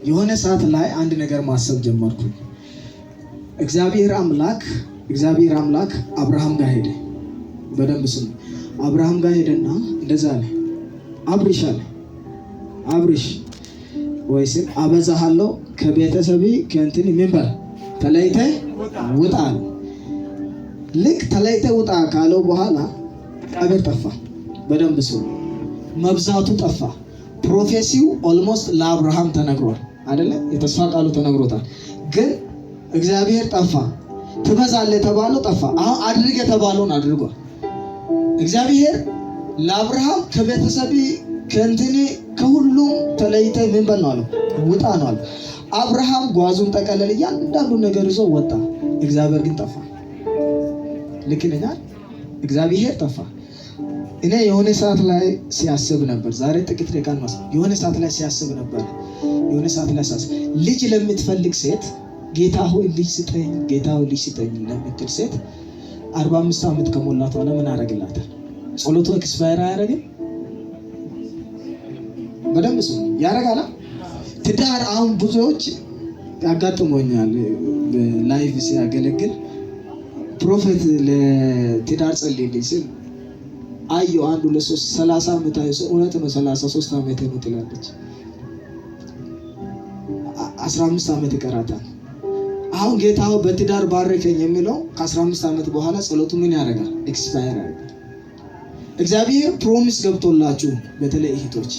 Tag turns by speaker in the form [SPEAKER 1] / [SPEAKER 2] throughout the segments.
[SPEAKER 1] የሆነ ሰዓት ላይ አንድ ነገር ማሰብ ጀመርኩ። እግዚአብሔር አምላክ አብርሃም ጋር ሄደ። በደንብ ስሙ። አብርሃም ጋር ሄደና እንደዛ አለ፣ አብርሽ ወይስ አበዛሃለሁ ከቤተሰቤ ከእንትን መንበር ተለይተህ ውጣ። ልክ ተለይተህ ውጣ ካለው በኋላ አገር ጠፋ። በደንብ ስሙ። መብዛቱ ጠፋ። ፕሮፌሲው ኦልሞስት ለአብርሃም ተነግሯል አይደለ? የተስፋ ቃሉ ተነግሮታል። ግን እግዚአብሔር ጠፋ። ትበዛለህ የተባለው ጠፋ። አሁን አድርግ የተባለውን አድርጓል። እግዚአብሔር ለአብርሃም ከቤተሰብ ከእንትን ከሁሉም ተለይተህ ምን በል ነው አለው? ውጣ ነው አለው። አብርሃም ጓዙን ጠቀለለ፣ እያንዳንዱ ነገር ይዞ ወጣ። እግዚአብሔር ግን ጠፋ። ልክ ነኝ? እግዚአብሔር ጠፋ። እኔ የሆነ ሰዓት ላይ ሲያስብ ነበር። ዛሬ ጥቂት ደቂቃ ነው። የሆነ ሰዓት ላይ ሲያስብ ነበር። ልጅ ለምትፈልግ ሴት ጌታ ሆይ ልጅ ስጠኝ፣ ጌታ ሆይ ልጅ ስጠኝ ለምትል ሴት 45 ዓመት ከሞላት በኋላ ምን አደረግላታል? ጸሎቱ ኤክስፓየር አያደርግም? በደንብ ሰው ያደርጋል። ትዳር አሁን ብዙዎች ያጋጥሞኛል። ላይቭ ሲያገለግል ፕሮፌት ለትዳር ጸልይልኝ ሲል አየሁ አንዱ ለሶስት 30 ዓመት አይሶ እውነት ነው 33 ዓመት ነው ትላለች። 15 ዓመት ይቀራታል። አሁን ጌታው በትዳር ባረከኝ የሚለው ከ15 ዓመት በኋላ ጸሎቱ ምን ያደርጋል? ኤክስፓየር ያደርጋል። እግዚአብሔር ፕሮሚስ ገብቶላችሁ በተለይ እህቶች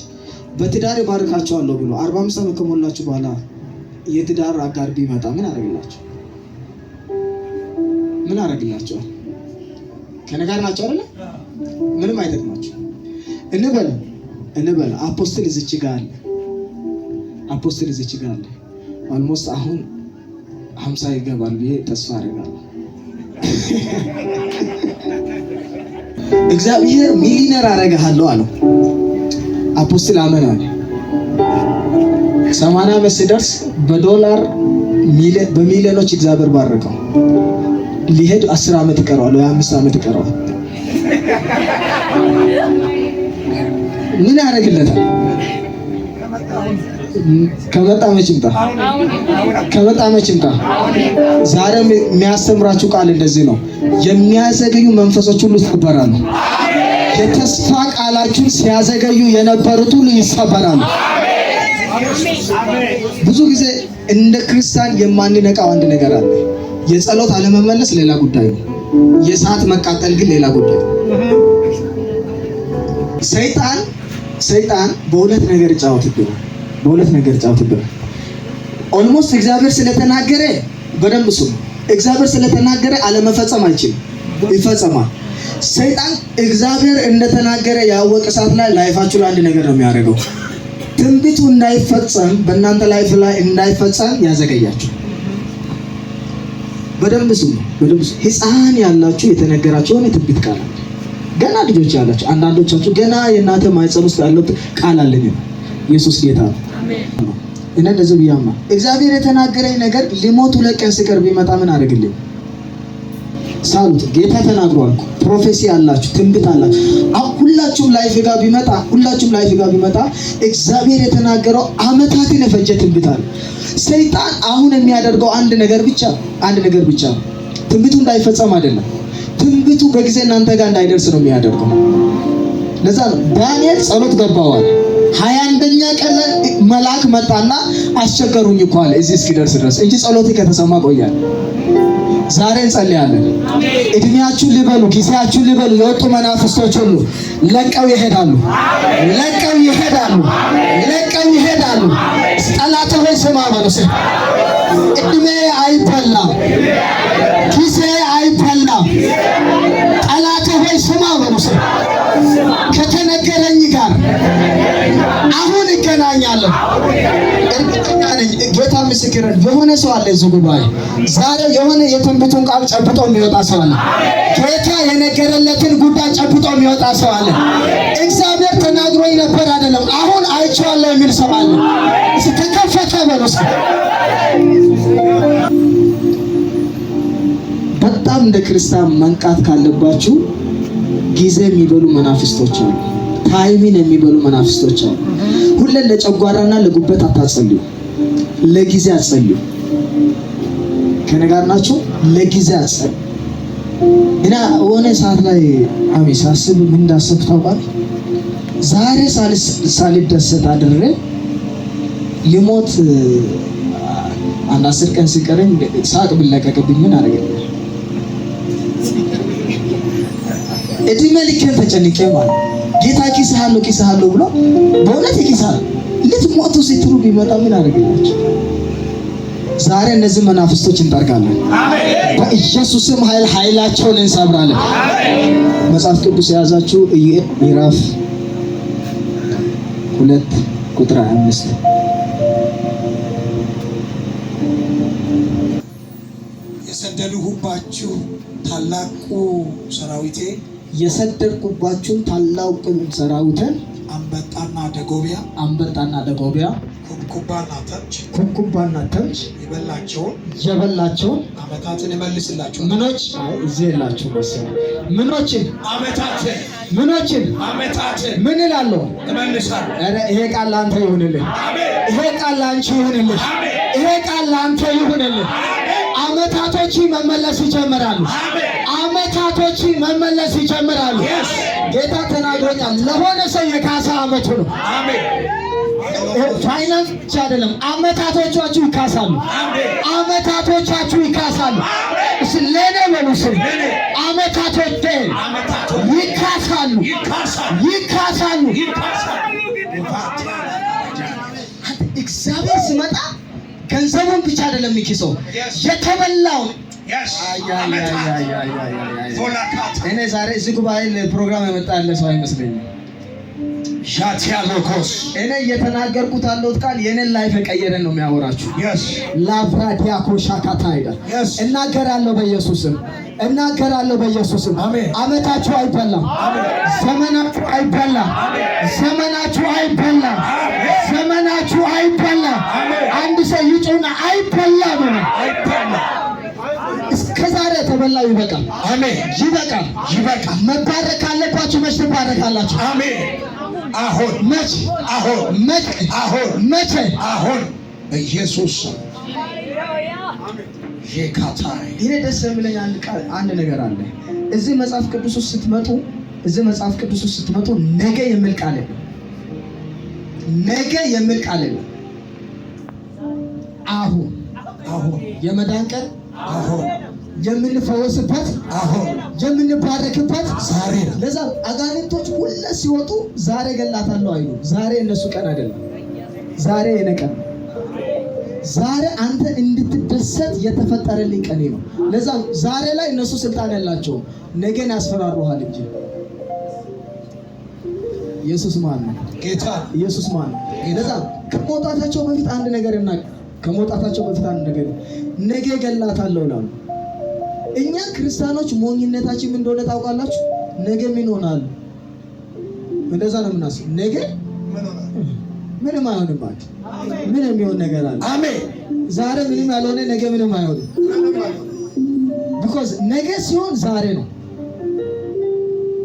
[SPEAKER 1] በትዳር ይባርካችኋለሁ ብሎ 45 ዓመት ከሞላችሁ በኋላ የትዳር አጋር ቢመጣ ምን አደረግላችሁ? ምን አደረግላችሁ? ከነጋር ናቸው አይደል? ምንም አይጠቅማችሁ። እንበል አፖስትል እዚች ጋር አለ። ኦልሞስት አሁን 50 ይገባል ብዬ ተስፋ አደርጋለሁ። እግዚአብሔር ሚሊዮነር አደርግሃለሁ አለው። አፖስትል አመን አለ። 80 ዓመት ሲደርስ በዶላር በሚሊዮኖች እግዚአብሔር ባረከው። ሊሄድ 10 ዓመት ይቀረዋል ወይ 5 ዓመት ይቀረዋል። ምን ያደርግለታል? ከመጣ መች ይምጣ። ዛሬ የሚያስተምራችሁ ቃል እንደዚህ ነው። የሚያዘገዩ መንፈሶች ሁሉ ይሰበራሉ። የተስፋ ቃላችሁን ሲያዘገዩ የነበሩት ሁሉ ይሰበራሉ። ብዙ ጊዜ እንደ ክርስቲያን የማንነቃው አንድ ነገር አለ። የጸሎት አለመመለስ ሌላ ጉዳይ ነው። የሰዓት መቃጠል ግን ሌላ ጉዳይ ነው። ሰይጣን በሁለት ነገር ይጫወትብናል። ኦልሞስት እግዚአብሔር ስለተናገረ በደንብ ስሙ። እግዚአብሔር ስለተናገረ አለመፈጸም አይችልም፣ ይፈጸማል። ሰይጣን እግዚአብሔር እንደተናገረ ያወቀ ሰዓት ላይ ላይፋችሁ ላይ አንድ ነገር ነው የሚያደርገው። ትንቢቱ እንዳይፈጸም በእናንተ ላይፍ ላይ እንዳይፈጸም ያዘገያችሁ። በደንብ ስሙ። ሕፃን ያላችሁ የተነገራችሁ የሆነ ትንቢት ቃል አለ። ገና ልጆች ያላችሁ አንዳንዶቻችሁ ገና የእናንተ ማህፀን ውስጥ ያለው ቃል አለ። ኢየሱስ ጌታ ነው። እና እንደዚህ ብያማ እግዚአብሔር የተናገረኝ ነገር ሊሞት 2 ቀን ሲቀር ቢመጣ ምን አደርግልኝ? ሳሉት ጌታ ተናግሯል። ፕሮፌሲ አላችሁ፣ ትንቢት አላችሁ። ሁላችሁም ላይፍ ጋር ቢመጣ እግዚአብሔር የተናገረው አመታትን የፈጀ ትንቢት አለ። ሰይጣን አሁን የሚያደርገው አንድ ነገር ብቻ ትንቢቱ እንዳይፈጸም አይደለም። ትንቢቱ በጊዜ እናንተ ጋር እንዳይደርስ ነው የሚያደርገው። ለዛ ነው ዳንኤል ጸሎት ገባዋል። 21ኛ ቀን መልአክ መጣና አስቸገሩኝ እኮ አለ እዚህ እስኪደርስ ድረስ እንጂ ጸሎት ከተሰማ ቆያል። ዛሬ እንጸልያለን። እድሜያችሁን ሊበሉ ጊዜያችሁን ሊበሉ የወጡ መናፍስቶች ሁሉ ለቀው ይሄዳሉ። ጠላት ሆይ ስማ በሉስ። እድሜ አይበላም፣ ጊዜ አይበላም። ጠላት ሆይ ስማ በሉስ። ከተነገረኝ ጋር አሁን እገናኛለሁ። እርግጠኛ ነኝ ጌታ ምስክር የሆነ ሰው አለ እዚህ ጉባኤ ዛሬ የሆነ የትንቢቱን ቃል ጨብጦ የሚወጣ ሰው አለ። ጌታ የነገረለትን ጉዳይ ጨብጦ የሚወጣ ሰው አለ። እግዚአብሔር ተናግሮኝ ነበር አይደለም አሁን አይቼዋለሁ የሚል ሰው አለ። ተከፈተ በሉስ። በጣም እንደ ክርስቲያን መንቃት ካለባችሁ ጊዜ የሚበሉ መናፍስቶች አሉ። ታይሚን የሚበሉ መናፍስቶች አሉ። ሁሌ ለጨጓራና ለጉበት አታጸልዩ። ለጊዜ አትጸልዩ። ከነጋር ናችሁ። ለጊዜ አትጸልዩ። እና ሆነ ሰዓት ላይ ሳስብ ምን እንዳሰብኩ ታውቃለህ? ዛሬ ሳልደሰት አድሬ ሊሞት አንድ 10 ቀን ሲቀረኝ ሳቅ ብለቀቅብኝ ምን አደረገኝ? እድሜ ልኬን ተጨንቄ ማለት ጌታ ኪስሃለሁ ብሎ በእውነት ይኪሳል። ልትሞቱ ስትሉ ቢመጣ ምን አደረገላችሁ? ዛሬ እነዚህ መናፍስቶች እንጠርጋለን። በኢየሱስም ኃይላቸውን እንሰብራለን። መጽሐፍ ቅዱስ የያዛችሁ ኢዩኤል ምዕራፍ 2 ቁጥር 25
[SPEAKER 2] የሰደድኩባችሁ
[SPEAKER 1] ሰራዊቴን
[SPEAKER 2] አንበጣና ደጎቢያ ኩብኩባና ተምች የበላቸውን ዓመታትን እመልስላችሁ።
[SPEAKER 1] ምኖችን ምን እላለሁ? ይሄ ቃል ለአንተ ይሁንልህ። ይሄ ቃል ለአንቺ ይሁንልህ። ይሄ ቃል ለአንተ ይሁንልህ። ዓመታቶች መመለስ ይጀምራሉ። ጌታ ተናግሮኛል። ለሆነ ሰው የካሳ ዓመቱ ነው። ፋይናንስ ብቻ አይደለም። ዓመታቶቻችሁ ይካሳሉ። ለኔ በሉስ ዓመታቶቼ ይካሳሉ። እግዚአብሔር ሲመጣ ገንዘቡን ብቻ አይደለም የሚኪሰው፣ የተበላውን። እኔ ዛሬ እዚህ ጉባኤ ፕሮግራም የመጣ ያለ ሰው አይመስለኝም። እኔ እየተናገርኩት ያለሁት ቃል የኔን ላይፍ የቀየረን ነው የሚያወራችሁ። ላፍራዲያኮ ሻካታ ይላል። እናገራለሁ በኢየሱስም። ዓመታችሁ አይበላም። ዘመናችሁ አይበላም። አንድ ሰው ይጮና አይበላም። እስከዛሬ የተበላው ይበቃል። ይበቃል። መባረክ ካለባችሁ መች ትባረካላችሁ? መቼ?
[SPEAKER 2] በኢየሱስ
[SPEAKER 1] ይሄ ደስ የሚለኝ አንድ ነገር አለ። እዚህ መጽሐፍ ቅዱስ ውስጥ ስትመጡ ነገ የሚል ቃል የለም። አሁን የመዳን ቀን የምንፈወስበት የምንባረክበት ዛሬ ነው። ለዛ አጋንንቶች ሁሉ ሲወጡ ዛሬ ገላታለሁ አይሉ። ዛሬ እነሱ ቀን አይደለም። ዛሬ የኔ ቀን ነው። ዛሬ አንተ እንድትደሰት የተፈጠረልኝ ቀኔ ነው። ለዛ ዛሬ ላይ እነሱ ስልጣን ያላቸው ነገን ያስፈራሩሃል እንጂ ኢየሱስ ማን ነው?
[SPEAKER 2] ጌታ
[SPEAKER 1] ኢየሱስ ማን ነው? ለዛ ከመውጣታቸው በፊት አንድ ነገር ነገ ገላታለሁ ይላሉ። እኛ ክርስቲያኖች ሞኝነታችን ምን እንደሆነ ታውቃላችሁ? ነገ ምን ሆናል? እንደዛ ነው የምናስበው። ነገ ምንም አይሆንባችሁ። ምን የሚሆን ነገር አለ? ዛሬ ምንም ያልሆነ ነገ ምንም አይሆንም። ቢኮዝ ነገ ሲሆን ዛሬ ነው።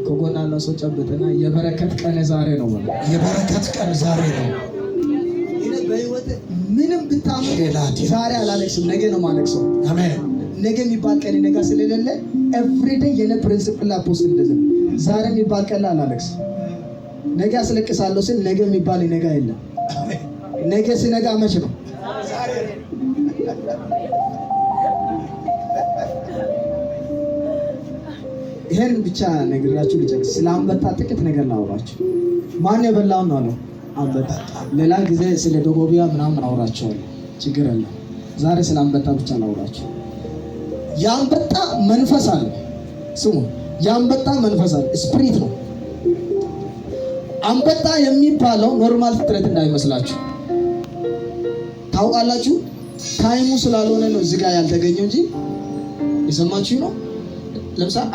[SPEAKER 1] ከጎን ያለው ሰው ጨብጥና የበረከት ቀን ዛሬ ነው። በህይወት ምንም ብታመጥ ዛሬ አላለቅስም፣ ነገ ነው ማለቅሰው። ነገ የሚባል ቀን ነገ ስለሌለ ኤቭሪዴይ የነ ፕሪንሲፕል አፖስት እንደዚህ ዛሬ የሚባል ቀን አላለቅስም። ነገ አስለቅሳለሁ ስል ነገ የሚባል ነገ የለም። ነገ ሲነጋ መች ነው? ይሄን ብቻ ነግራችሁ ልጨርስ። ስለ አንበጣ ጥቂት ነገር ላውራችሁ። ማን የበላውን ነው አለው? አንበጣ። ሌላ ጊዜ ስለ ደጎቢያ ምናምን አውራቸዋለሁ፣ ችግር የለም። ዛሬ ስለ አንበጣ ብቻ ላውራችሁ። የአንበጣ መንፈስ አለ። ስሙ፣ የአንበጣ መንፈስ አለ። ስፒሪት ነው። አንበጣ የሚባለው ኖርማል ፍጥረት እንዳይመስላችሁ። ታውቃላችሁ፣ ታይሙ ስላልሆነ ነው እዚህ ጋር ያልተገኘው እንጂ የሰማችሁ ነው። ለምሳሌ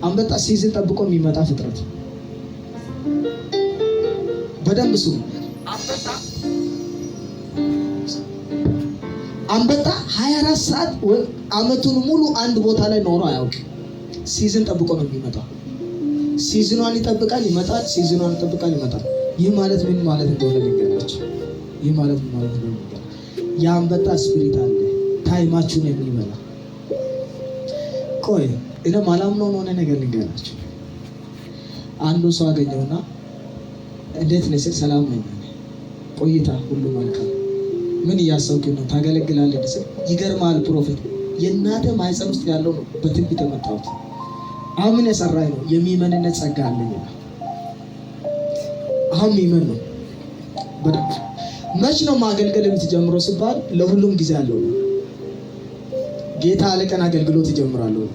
[SPEAKER 1] አንበጣ ሲዝን ጠብቆ የሚመጣ ፍጥረት። በደንብ ስሙ። አንበጣ 24 ሰዓት ወይ አመቱን ሙሉ አንድ ቦታ ላይ ኖሮ አያውቅም። ሲዝን ጠብቆ ነው የሚመጣው። ሲዝኗን ይጠብቃል፣ ይመጣል። ሲዝኗን ይጠብቃል፣ ይመጣል። ይህ ማለት ምን ማለት እንደሆነ ልንገራችሁ። የአንበጣ ስፒሪት አለ ታይማችሁን የሚበላ። ቆይ እኔ ማላምነው ሆነ ነገር ልንገራችሁ። አንዱ ሰው አገኘውና እንዴት ነህ ስል ሰላም ነኝ፣ ቆይታ ሁሉ መልካም፣ ምን እያሰብክ ነው ታገለግላለህ ስል ይገርማል ፕሮፌት የእናተ ማህፀን ውስጥ ያለው ነው በትንቢት የመጣሁት። አሁን ምን የሰራኝ ነው የሚመንነት ጸጋ አለኝ። አሁን የሚመን ነው በደንብ። መች ነው ማገልገል የምትጀምረው ሲባል ለሁሉም ጊዜ አለው ነው። ጌታ አለቀን አገልግሎት ይጀምራለሁ።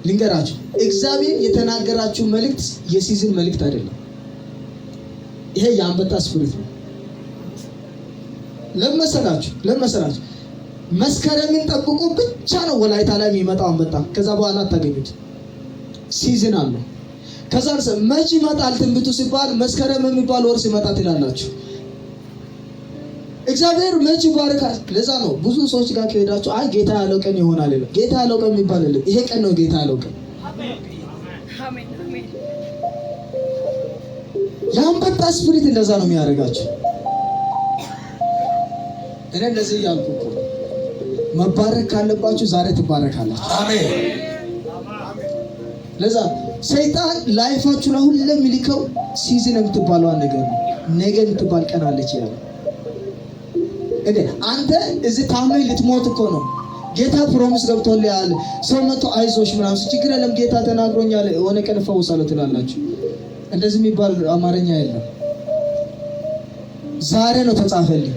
[SPEAKER 1] ልንገራችሁ እግዚአብሔር የተናገራችሁ መልእክት የሲዝን መልእክት አይደለም። ይሄ የአንበጣ ስፒሪት ነው። ለመሰላችሁ መስከረምን ጠብቆ ብቻ ነው ወላይታ ላይ የሚመጣው አንበጣ። ከዛ በኋላ አታገኙት። ሲዝን አለው። ከዛ መች ይመጣል ትንቢቱ ሲባል መስከረም የሚባል ወር ሲመጣ ትላላችሁ። እግዚአብሔር መች ይባርካል። ለዛ ነው ብዙ ሰዎች ጋር ከሄዳችሁ አይ ጌታ ያለው ቀን ይሆናል ይላል። ጌታ ያለው ቀን የሚባል የለም። ይሄ ቀን ነው ጌታ ያለው ቀን። አሜን አሜን። የአንበጣ ስፒሪት እንደዛ ነው የሚያደርጋችሁ። እኔ እንደዚህ እያልኩ እኮ መባረክ ካለባችሁ ዛሬ ትባረካላችሁ። አሜን። ለዛ ሰይጣን ላይፋችሁ ላይ ሁሉ የሚልከው ሲዝን የምትባለው ነገር ነው። ነገ የምትባል ቀን አለች ይላል። አንተ እዚህ ታመህ ልትሞት እኮ ነው። ጌታ ፕሮሚስ ገብቶልሃል። ሰው መጥቶ አይዞሽ ምናምን ችግር የለም ጌታ ተናግሮኛል የሆነ ቀን እፈውሳለሁ ትላላችሁ። እንደዚህ የሚባል አማርኛ የለም። ዛሬ ነው ተጻፈልኝ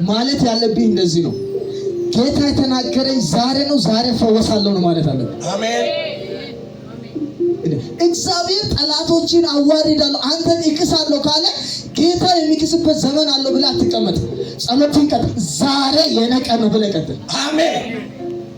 [SPEAKER 1] ማለት ያለብኝ እንደዚህ ነው። ጌታ የተናገረኝ ዛሬ ነው፣ ዛሬ እፈወሳለሁ ነው ማለት አለብኝ። አሜን። እግዚአብሔር ጠላቶችን አዋርዳለሁ አንተን ይክሳለሁ ካለ ጌታ የሚክስበት ዘመን አለው ብለህ አትቀመጥ። ጸሎትን ቀጥል። ዛሬ የኔ ቀን ነው ብለህ ቀጥል። አሜን።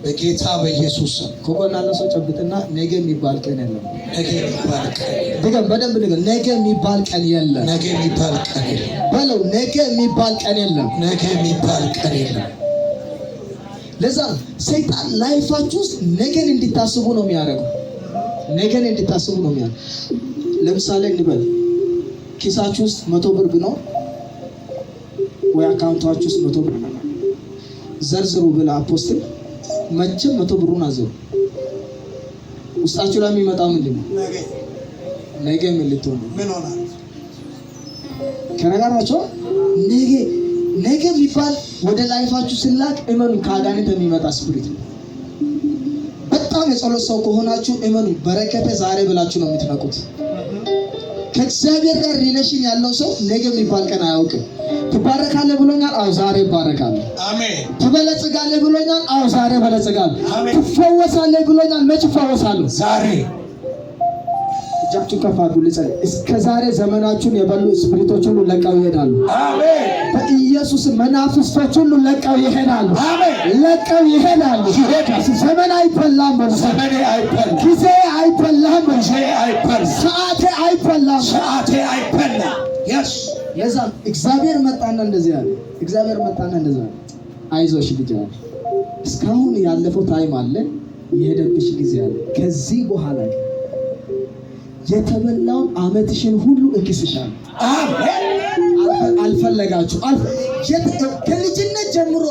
[SPEAKER 1] በጌታ በኢየሱስ ከጎን ያለው ሰው ጨብጥና ነገ የሚባል ቀን የለም። ነገ የሚባል ቀን ድገም፣ በደንብ ንገር። ነገ የሚባል ቀን የለም። ነገ የሚባል ቀን የለም በለው። ነገ የሚባል ቀን የለም። ነገ የሚባል ቀን የለም። ለዛ ሰይጣን ላይፋችሁ ውስጥ ነገን እንድታስቡ ነው የሚያደርገው። ነገን እንድታስቡ ነው የሚያደርገው። ለምሳሌ እንበል ኪሳችሁ ውስጥ 100 ብር ቢኖር ወይ አካውንታችሁ ውስጥ 100 ብር ዘርዝሩ ብለህ አፖስትል መቼም 100 ብሩን አዘሩ። ውስጣችሁ ላይ የሚመጣው ምንድን ነው? ነገ ምን ልትሆን ነው? ምን ሆናል? ከነገራችሁ ነገ የሚባል ወደ ላይፋችሁ ስላክ እመኑ ከአጋንንት የሚመጣ ስፒሪት ነው። በጣም የጸሎት ሰው ከሆናችሁ እመኑ በረከተ ዛሬ ብላችሁ ነው የምትነቁት። ከእግዚአብሔር ጋር ሪሌሽን ያለው ሰው ነገ የሚባል ቀን አያውቅም። ትባረካለህ ብሎኛል፣ አዎ ዛሬ ይባረካለሁ። አሜን። ትበለጽጋለህ ብሎኛል፣ አዎ ዛሬ በለጽጋለሁ። አሜን። ትፈወሳለህ ብሎኛል፣ መች እፈወሳለሁ? ዛሬ። እጃችሁን ከፍ አድርጉ ልጸልይ። እስከ ዛሬ ዘመናችሁን የበሉ ስፒሪቶች ሁሉ ለቀው ይሄዳሉ። አሜን። በኢየሱስ መናፍስቶች ሁሉ ለቀው ይሄዳሉ። አሜን። ለቀው ይሄዳሉ። ዘመን አይበላም፣ ዘመኔ አይበላም፣ ጊዜ አይበላም፣ ጊዜ አይበላም፣ ሰዓቴ አይበላም፣ ሰዓቴ አይበላም። yes ለዛ እግዚአብሔር መጣና እንደዚህ ያለ እግዚአብሔር መጣና እንደዚህ ያለ አይዞሽ ልጅ አለ። እስካሁን ያለፈው ታይም አለ፣ የሄደብሽ ጊዜ አለ። ከዚህ በኋላ የተበላውን አመትሽን ሁሉ እክስሻለሁ። አሜን። አልፈለጋችሁ ከልጅነት ጀምሮ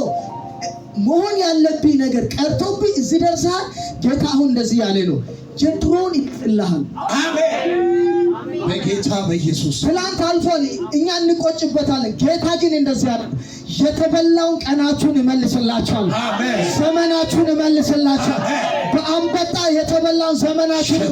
[SPEAKER 1] መሆን ያለብኝ ነገር ቀርቶብኝ እዚህ ደርሰሃል። ጌታ አሁን እንደዚህ ያለ ነው፣ ጀድሮን ይጥልሃል። አሜን። በጌታ በኢየሱስ ትላንት አልፏል፣ እኛ እንቆጭበታለን። ጌታ ግን እንደዚህ ያለ የተበላውን ቀናችሁን እመልስላችኋለሁ። አሜን። ዘመናችሁን እመልስላችኋለሁ። በአንበጣ የተበላውን ዘመናችሁን